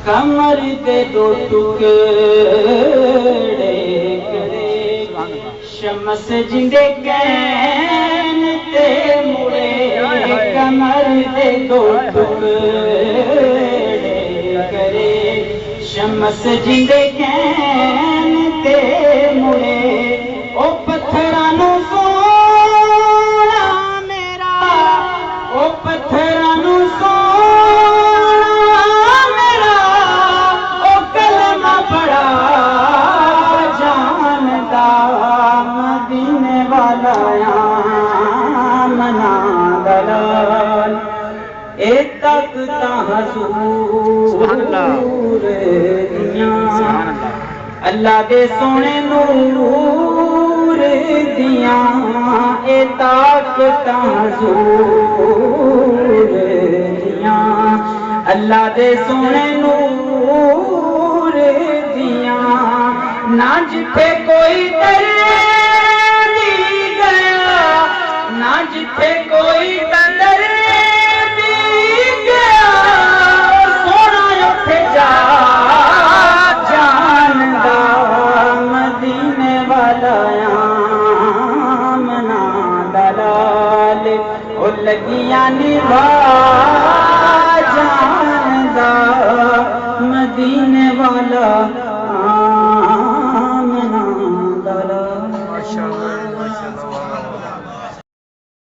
کمر دے دو ٹکڑے کرے شمس جندے کین تے مڑے کمر دے دو ٹکڑے کرے شمس جندے کین تے مڑے او پتھرانو سونا میرا او پتھرانو سونا میرا او کلمہ پڑھا جاندا مدینے والا منا دلال اے تک تا حضور دیاں اللہ دے سونے نور دیاں اے طاقتاں حضور دیاں اللہ دے سونے نور دیاں نہ جتھے کوئی دردی گیا نہ جتھے کوئی دردی گیا سونا اٹھے جا لگیاں نبھا